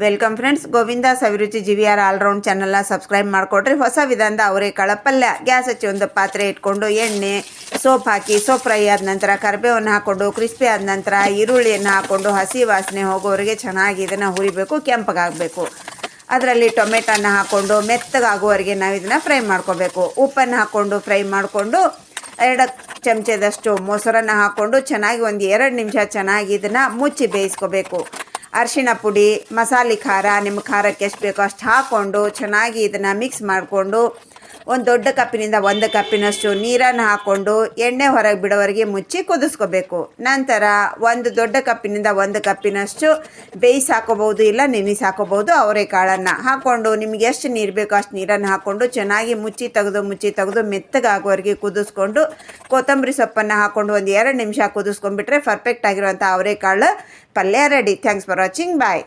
Welcome friends, Govinda ಸವಿರುಚಿ GVR all-round ಚಾನಲ್ನ subscribe ಮಾಡಿಕೊಡ್ರಿ. ಹೊಸ ವಿಧಾನದ ಅವರೆಕಾಳು ಪಲ್ಯ. ಗ್ಯಾಸ್ ಹಚ್ಚಿ ಒಂದು ಪಾತ್ರೆ ಇಟ್ಕೊಂಡು ಎಣ್ಣೆ, ಸೋಪ್ ಹಾಕಿ ಸೋಪ್ ಫ್ರೈ ಆದ ನಂತರ ಕರಿಬೇವನ್ನು ಹಾಕ್ಕೊಂಡು ಕ್ರಿಸ್ಪಿ ಆದ ನಂತರ ಈರುಳ್ಳಿಯನ್ನು ಹಾಕ್ಕೊಂಡು ಹಸಿ ವಾಸನೆ ಹೋಗೋವರೆಗೆ ಚೆನ್ನಾಗಿ ಇದನ್ನು ಹುರಿಬೇಕು, ಕೆಂಪಗಾಗಬೇಕು. ಅದರಲ್ಲಿ ಟೊಮೆಟೊನ ಹಾಕ್ಕೊಂಡು ಮೆತ್ತಗಾಗುವವರೆಗೆ ನಾವು ಇದನ್ನು ಫ್ರೈ ಮಾಡ್ಕೋಬೇಕು. ಉಪ್ಪನ್ನು ಹಾಕ್ಕೊಂಡು ಫ್ರೈ ಮಾಡಿಕೊಂಡು 2 ಚಮಚದಷ್ಟು ಮೊಸರನ್ನು ಹಾಕ್ಕೊಂಡು ಚೆನ್ನಾಗಿ ಒಂದು 2 ನಿಮಿಷ ಚೆನ್ನಾಗಿ ಇದನ್ನು ಮುಚ್ಚಿ ಬೇಯಿಸ್ಕೋಬೇಕು. ಅರಿಶಿಣ ಪುಡಿ, ಮಸಾಲೆ ಖಾರ ನಿಮ್ಮ ಖಾರಕ್ಕೆ ಎಷ್ಟು ಬೇಕೋ ಅಷ್ಟು ಹಾಕ್ಕೊಂಡು ಚೆನ್ನಾಗಿ ಇದನ್ನು ಮಿಕ್ಸ್ ಮಾಡಿಕೊಂಡು ಒಂದು ದೊಡ್ಡ ಕಪ್ಪಿನಿಂದ 1 ಕಪ್ಪಿನಷ್ಟು ನೀರನ್ನು ಹಾಕ್ಕೊಂಡು ಎಣ್ಣೆ ಹೊರಗೆ ಬಿಡೋವರೆಗೆ ಮುಚ್ಚಿ ಕುದಿಸ್ಕೋಬೇಕು. ನಂತರ ಒಂದು ದೊಡ್ಡ ಕಪ್ಪಿನಿಂದ 1 ಕಪ್ಪಿನಷ್ಟು ಬೇಯಿಸಿ ಹಾಕೋಬೋದು, ಇಲ್ಲ ನೆನೆಸಿ ಹಾಕೋಬೋದು. ಅವರೆಕಾಳನ್ನು ಹಾಕ್ಕೊಂಡು ನಿಮಗೆ ಎಷ್ಟು ನೀರು ಬೇಕೋ ಅಷ್ಟು ನೀರನ್ನು ಹಾಕ್ಕೊಂಡು ಚೆನ್ನಾಗಿ ಮುಚ್ಚಿ ತೆಗೆದು ಮೆತ್ತಗಾಗುವವರೆಗೆ ಕುದಿಸ್ಕೊಂಡು ಕೊತ್ತಂಬರಿ ಸೊಪ್ಪನ್ನು ಹಾಕ್ಕೊಂಡು ಒಂದು 2 ನಿಮಿಷ ಕುದಿಸ್ಕೊಂಡ್ಬಿಟ್ರೆ ಪರ್ಫೆಕ್ಟ್ ಆಗಿರುವಂಥ ಅವರೆಕಾಳು ಪಲ್ಯ ready. Thanks for watching. Bye.